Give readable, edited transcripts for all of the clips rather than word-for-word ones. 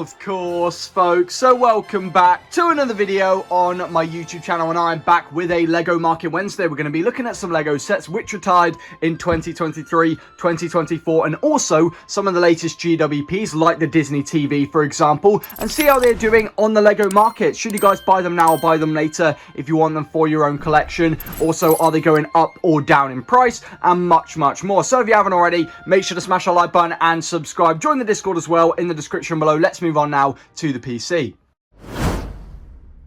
Of course, folks. So welcome back to another video on my YouTube channel, and I'm back with a Lego Market Wednesday. We're going to be looking at some Lego sets which retired in 2023, 2024, and also some of the latest GWPs like the Disney TV, for example, and see how they're doing on the Lego market. Should you guys buy them now or buy them later if you want them for your own collection? Also, are they going up or down in price? And much, much more. So if you haven't already, make sure to smash that like button and subscribe. Join the Discord as well in the description below. Let's move on now to the PC.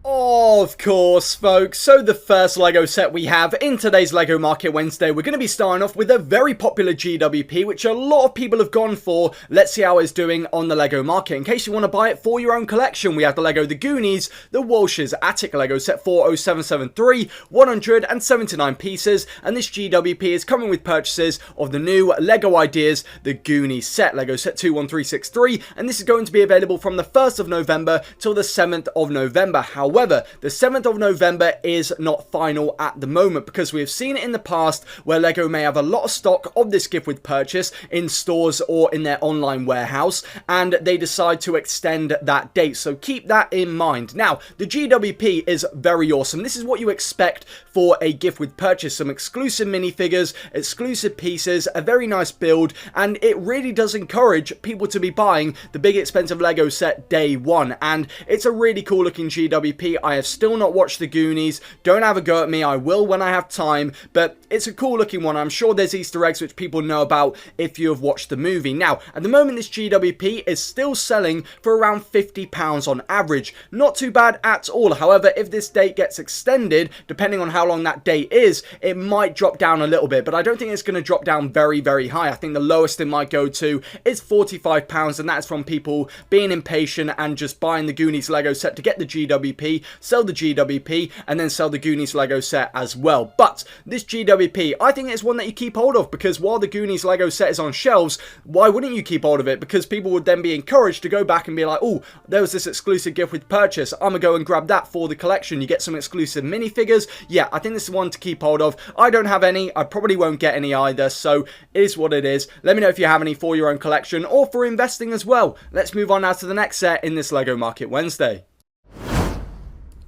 Of course, folks. So the first Lego set we have in today's Lego Market Wednesday, we're going to be starting off with a very popular GWP, which a lot of people have gone for. Let's see how it's doing on the Lego market. In case you want to buy it for your own collection, we have the Lego The Goonies, the Walsh's Attic Lego set 40773, 179 pieces, and this GWP is coming with purchases of the new Lego Ideas The Goonies set, Lego set 21363, and this is going to be available from the 1st of November till the 7th of November. However, the 7th of November is not final at the moment because we have seen it in the past where Lego may have a lot of stock of this gift with purchase in stores or in their online warehouse, and they decide to extend that date. So keep that in mind. Now, the GWP is very awesome. This is what you expect for a gift with purchase. Some exclusive minifigures, exclusive pieces, a very nice build, and it really does encourage people to be buying the big expensive Lego set day one. And it's a really cool looking GWP. I have still not watched the Goonies. Don't have a go at me. I will when I have time, but it's a cool looking one. I'm sure there's Easter eggs which people know about if you have watched the movie. Now, at the moment, this GWP is still selling for around £50 on average. Not too bad at all. However, if this date gets extended, depending on how long that date is, it might drop down a little bit, but I don't think it's going to drop down very, very high. I think the lowest it might go to is £45, and that's from people being impatient and just buying the Goonies Lego set to get the GWP, sell the GWP, and then sell the Goonies Lego set as well. But this GWP, I think it's one that you keep hold of, because while the Goonies Lego set is on shelves, why wouldn't you keep hold of it? Because people would then be encouraged to go back and be like, oh, there was this exclusive gift with purchase, I'm gonna go and grab that for the collection. You get some exclusive minifigures. Yeah, I think this is one to keep hold of. I don't have any. I probably won't get any either, so it is what it is. Let me know if you have any for your own collection or for investing as well. Let's move on now to the next set in this Lego Market Wednesday.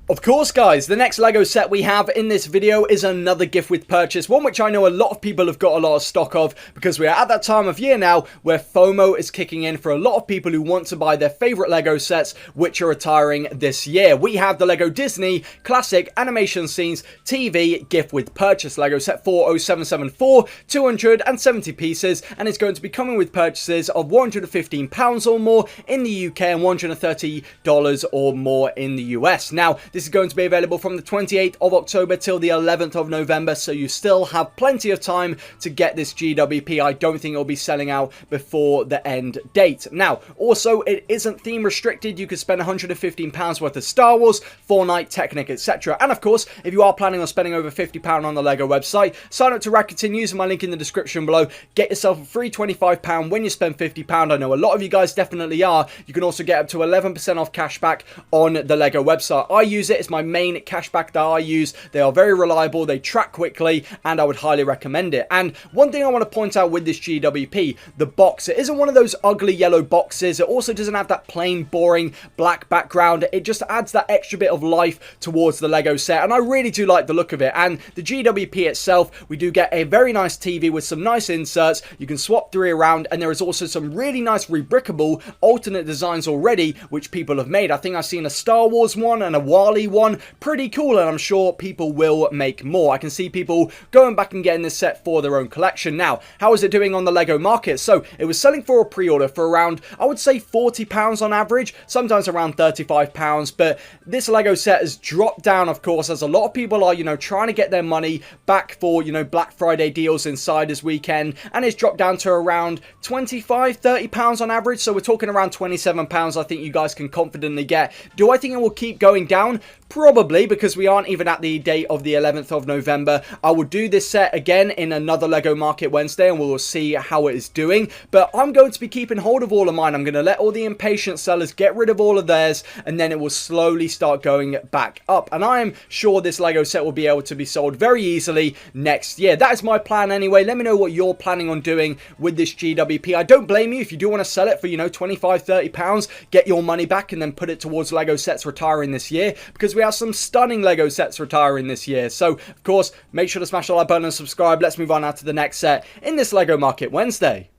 Of course, guys, the next Lego set we have in this video is another gift with purchase, one which I know a lot of people have got a lot of stock of, because we are at that time of year now where FOMO is kicking in for a lot of people who want to buy their favorite Lego sets which are retiring this year. We have the Lego Disney Classic Animation Scenes TV gift with purchase, Lego set 40774, 270 pieces, and it's going to be coming with purchases of £115 or more in the UK and $130 or more in the US. Now, this is going to be available from the 28th of October till the 11th of November, so you still have plenty of time to get this GWP. I don't think it'll be selling out before the end date. Now, also, it isn't theme restricted. You could spend £115 worth of Star Wars, Fortnite, Technic, etc. And of course, if you are planning on spending over £50 on the Lego website, sign up to Rakuten using my link in the description below. Get yourself a free £25 when you spend £50. I know a lot of you guys definitely are. You can also get up to 11% off cashback on the Lego website. I use it's my main cashback that I use. They are very reliable, they track quickly, and I would highly recommend it. And one thing I want to point out with this GWP, the box, it isn't one of those ugly yellow boxes. It also doesn't have that plain boring black background. It just adds that extra bit of life towards the Lego set, and I really do like the look of it. And the GWP itself, we do get a very nice TV with some nice inserts. You can swap 3 around, and there is also some really nice rebrickable alternate designs already which people have made. I think I've seen a Star Wars one and a Wall-E one. Pretty cool, and I'm sure people will make more. I can see people going back and getting this set for their own collection. Now, how is it doing on the Lego market? So it was selling for a pre-order for around, I would say, £40 on average, sometimes around £35, but this Lego set has dropped down, of course, as a lot of people are, trying to get their money back for, Black Friday deals inside this weekend, and it's dropped down to around £25-30 on average, so we're talking around £27 I think you guys can confidently get. Do I think it will keep going down? probably, because we aren't even at the date of the 11th of November, I will do this set again in another LEGO Market Wednesday, and we will see how it is doing. But I'm going to be keeping hold of all of mine. I'm going to let all the impatient sellers get rid of all of theirs, and then it will slowly start going back up. And I am sure this LEGO set will be able to be sold very easily next year. That is my plan anyway. Let me know what you're planning on doing with this GWP. I don't blame you if you do want to sell it for, you know, 25, 30 pounds, get your money back and then put it towards LEGO sets retiring this year, because we have some stunning LEGO sets retiring this year. So, of course, make sure to smash the like button and subscribe. Let's move on now to the next set in this LEGO Market Wednesday.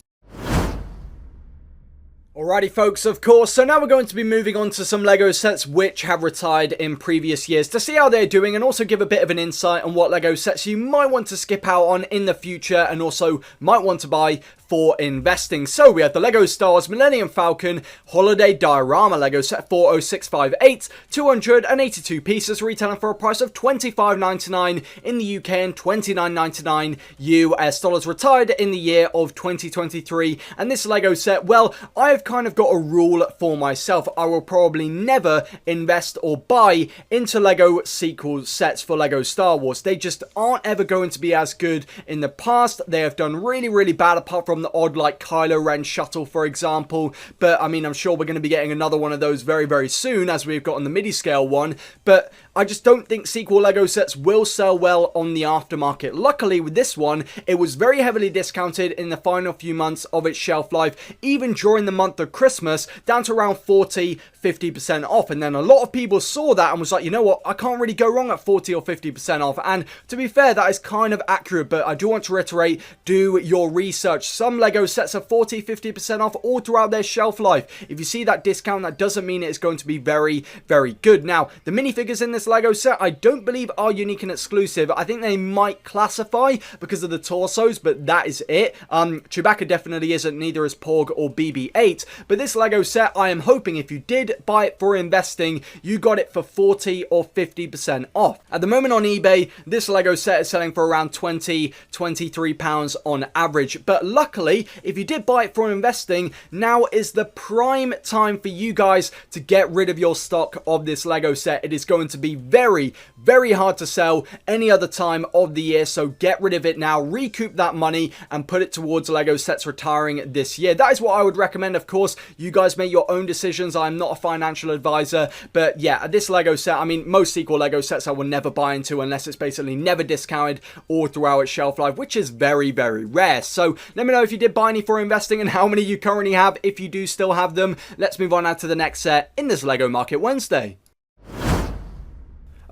Alrighty folks, of course, so now we're going to be moving on to some LEGO sets which have retired in previous years to see how they're doing, and also give a bit of an insight on what LEGO sets you might want to skip out on in the future and also might want to buy for investing. So we have the LEGO Star Wars Millennium Falcon Holiday Diorama LEGO set 40658, 282 pieces, retailing for a price of $25.99 in the UK and $29.99 US dollars, retired in the year of 2023. And this LEGO set, well, I've kind of got a rule for myself. I will probably never invest or buy into LEGO sequel sets for LEGO Star Wars. They just aren't ever going to be as good. In the past, they have done really, really bad, apart from the odd like Kylo Ren shuttle, for example. But I mean, I'm sure we're going to be getting another one of those very, very soon, as we've got on the midi scale one. But I just don't think sequel LEGO sets will sell well on the aftermarket. Luckily with this one, it was very heavily discounted in the final few months of its shelf life, even during the month of Christmas, down to around 40-50% off. And then a lot of people saw that and was like, you know what, I can't really go wrong at 40 or 50% off. And to be fair, that is kind of accurate, but I do want to reiterate, do your research. Some LEGO sets are 40-50% off all throughout their shelf life. If you see that discount, that doesn't mean it's going to be very, very good. Now, the minifigures in this LEGO set, I don't believe are unique and exclusive. I think they might classify because of the torsos, but that is it. Chewbacca definitely isn't, neither is Porg or BB-8. But this LEGO set, I am hoping if you did buy it for investing, you got it for 40 or 50% off. At the moment on eBay, this LEGO set is selling for around £20-23 on average. But luckily, if you did buy it for investing, now is the prime time for you guys to get rid of your stock of this LEGO set. It is going to be very, very hard to sell any other time of the year, so get rid of it now, recoup that money and put it towards LEGO sets retiring this year. That is what I would recommend. Of course, you guys make your own decisions. I'm not a financial advisor, but yeah, this LEGO set, I mean, most sequel LEGO sets I will never buy into unless it's basically never discounted all throughout its shelf life, which is very, very rare. So let me know if you did buy any for investing and how many you currently have, if you do still have them. Let's move on now to the next set in this LEGO Market Wednesday.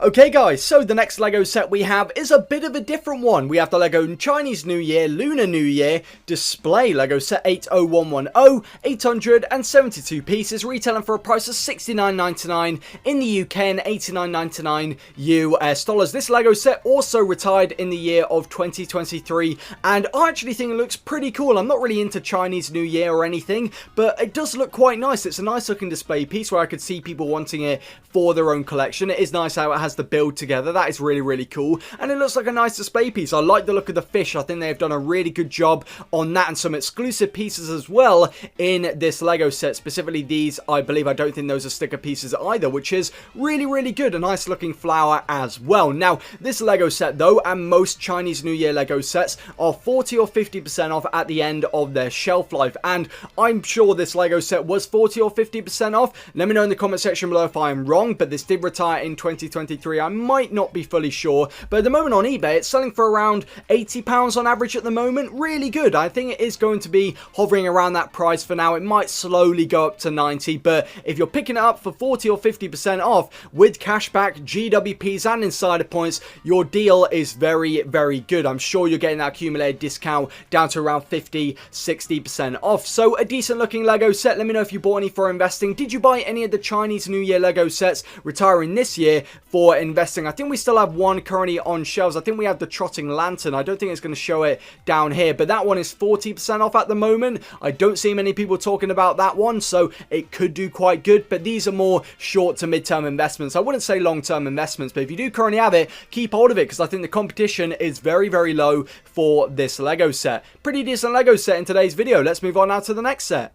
Okay guys, so the next LEGO set we have is a bit of a different one. We have the LEGO Chinese New Year, Lunar New Year display LEGO set 80110, 872 pieces, retailing for a price of $69.99 in the UK and $89.99 US dollars. This LEGO set also retired in the year of 2023, and I actually think it looks pretty cool. I'm not really into Chinese New Year or anything, but it does look quite nice. It's a nice looking display piece where I could see people wanting it for their own collection. It is nice how it has the build together. That is really, really cool, and it looks like a nice display piece. I like the look of the fish. I think they've done a really good job on that, and some exclusive pieces as well in this LEGO set, specifically these. I don't think those are sticker pieces either, which is really, really good. A nice looking flower as well. Now, this LEGO set though, and most Chinese New Year LEGO sets, are 40 or 50% off at the end of their shelf life, and I'm sure this LEGO set was 40 or 50% off. Let me know in the comment section below if I'm wrong, but this did retire in 2023. I might not be fully sure, but at the moment on eBay, it's selling for around £80 on average at the moment. Really good. I think it is going to be hovering around that price for now. It might slowly go up to 90, but if you're picking it up for 40 or 50% off with cashback, GWPs and insider points, your deal is very, very good. I'm sure you're getting that accumulated discount down to around 50-60% off. So a decent looking LEGO set. Let me know if you bought any for investing. Did you buy any of the Chinese New Year LEGO sets retiring this year for investing? I think we still have one currently on shelves. I think we have the Trotting Lantern. I don't think it's going to show it down here, but that one is 40% off at the moment. I don't see many people talking about that one, so it could do quite good, but these are more short to mid-term investments. I wouldn't say long-term investments, but if you do currently have it, keep hold of it, because I think the competition is very, very low for this LEGO set. Pretty decent LEGO set in today's video. Let's move on now to the next set.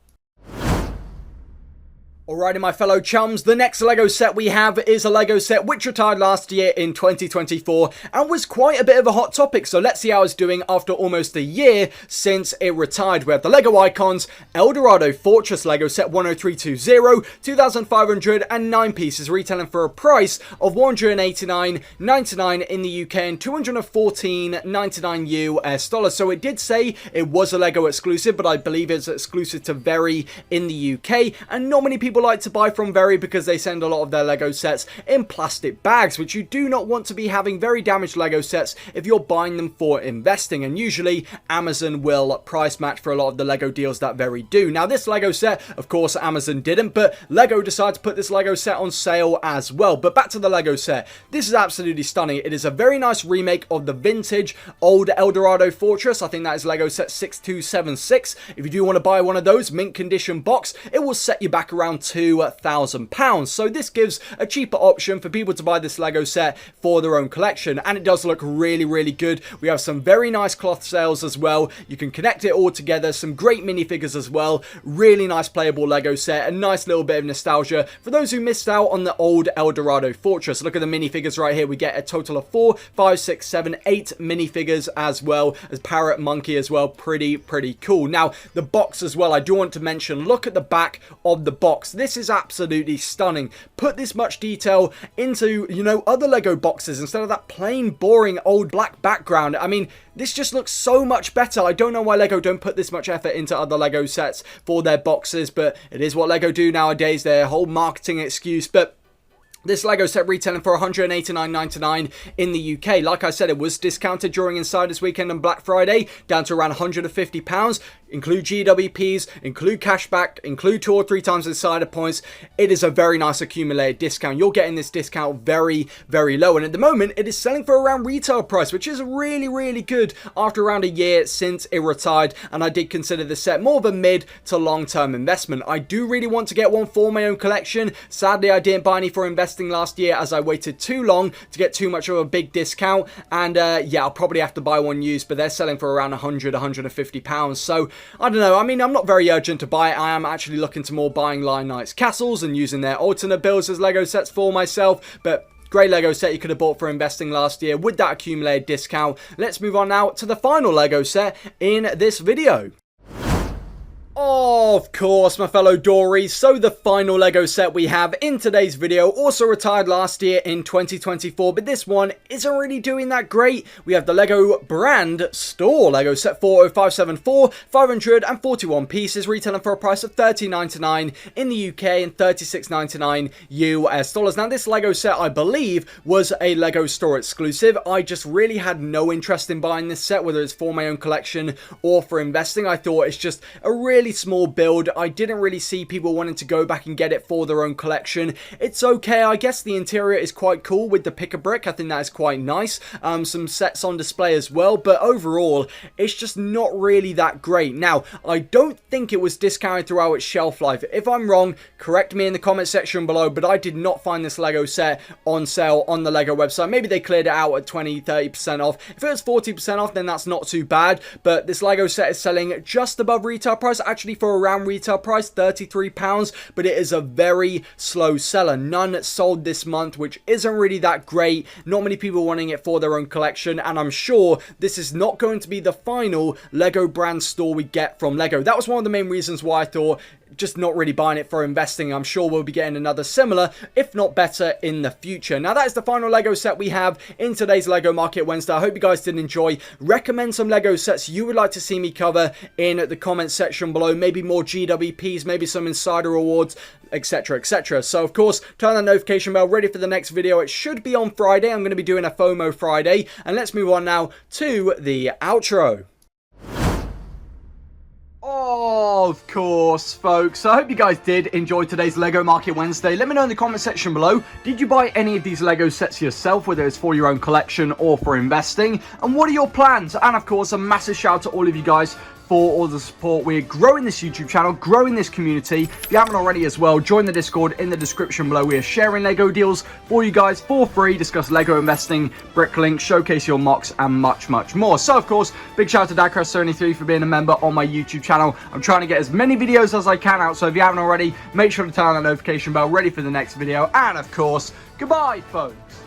Alrighty, my fellow chums, the next LEGO set we have is a LEGO set which retired last year in 2024 and was quite a bit of a hot topic, so let's see how it's doing after almost a year since it retired. We have the LEGO Icons Eldorado Fortress LEGO set 10320, 2,509 pieces, retailing for a price of $189.99 in the UK and $214.99 US dollars. So it did say it was a LEGO exclusive, but I believe it's exclusive to Very in the UK, and not many people like to buy from Very because they send a lot of their LEGO sets in plastic bags, which you do not want to be having very damaged LEGO sets if you're buying them for investing, and usually Amazon will price match for a lot of the LEGO deals that Very do. Now this LEGO set, of course Amazon didn't, but LEGO decided to put this LEGO set on sale as well. But back to the LEGO set, this is absolutely stunning. It is a very nice remake of the vintage old Eldorado Fortress. I think that is LEGO set 6276. If you do want to buy one of those mint condition box, it will set you back around £2,000. So this gives a cheaper option for people to buy this LEGO set for their own collection, and it does look really good. We have some very nice cloth sails as well. You can connect it all together, some great minifigures as well. Really nice playable LEGO set, a nice little bit of nostalgia for those who missed out on the old Eldorado Fortress. Look at the minifigures right here. We get a total of 4, 5, 6, 7, 8 minifigures as well as Parrot Monkey as well. Pretty cool. Now the box as well, I do want to mention, look at the back of the box. This is absolutely stunning. Put this much detail into, you know, other LEGO boxes instead of that plain boring old black background. I mean, this just looks so much better. I don't know why LEGO don't put this much effort into other LEGO sets for their boxes, but it is what LEGO do nowadays, their whole marketing excuse. But this LEGO set retailing for $189.99 in the UK. Like I said, it was discounted during Insiders Weekend and Black Friday, down to around £150. Include GWPs, include cashback, include 2 or 3 times Insider points. It is a very nice accumulated discount. You're getting this discount very low. And at the moment, it is selling for around retail price, which is really good after around a year since it retired. And I did consider this set more of a mid to long-term investment. I do really want to get one for my own collection. Sadly, I didn't buy any for investing last year as I waited too long to get too much of a big discount. And yeah, I'll probably have to buy one used, but they're selling for around £100-150. So I don't know. I mean, I'm not very urgent to buy it. I am actually looking to more buying Lion Knight's castles and using their alternate builds as LEGO sets for myself. But great LEGO set you could have bought for investing last year with that accumulated discount. Let's move on now to the final LEGO set in this video. Of course, my fellow Dories, so the final LEGO set we have in today's video also retired last year in 2024, but this one isn't really doing that great. We have the LEGO brand store LEGO set 40574, 541 pieces, retailing for a price of $13.99 in the UK and $36.99 US dollars. Now this LEGO set, I believe, was a LEGO store exclusive. I just really had no interest in buying this set, whether it's for my own collection or for investing. I thought it's just a really small build. I didn't really see people wanting to go back and get it for their own collection. It's okay. I guess the interior is quite cool with the pick-a-brick. I think that is quite nice. Some sets on display as well, but overall, it's just not really that great. Now, I don't think it was discounted throughout its shelf life. If I'm wrong, correct me in the comment section below, but I did not find this LEGO set on sale on the LEGO website. Maybe they cleared it out at 20-30% off. If it was 40% off, then that's not too bad, but this LEGO set is selling just above retail price, actually for around retail price, £33, but it is a very slow seller. None sold this month, which isn't really that great. Not many people wanting it for their own collection, and I'm sure this is not going to be the final LEGO brand store we get from LEGO. That was one of the main reasons why I thought just not really buying it for investing. I'm sure we'll be getting another similar, if not better, in the future. Now that is the final LEGO set we have in today's LEGO Market Wednesday. I hope you guys did enjoy. Recommend some LEGO sets you would like to see me cover in the comment section below. Maybe more GWPs, maybe some Insider Awards, etc, etc. So of course, turn that notification bell, ready for the next video. It should be on Friday. I'm going to be doing a FOMO Friday. And let's move on now to the outro. Of course, folks. I hope you guys did enjoy today's LEGO Market Wednesday. Let me know in the comment section below, did you buy any of these LEGO sets yourself, whether it's for your own collection or for investing? And what are your plans? And of course, a massive shout out to all of you guys for all the support. We're growing this YouTube channel, growing this community. If you haven't already as well, join the Discord in the description below. We are sharing Lego deals for you guys for free, discuss Lego investing, Bricklink, showcase your mocks, and much, much more. So, of course, big shout out to DadCrest73 for being a member on my YouTube channel. I'm trying to get as many videos as I can out, so if you haven't already, make sure to turn on that notification bell, ready for the next video. And, of course, goodbye, folks.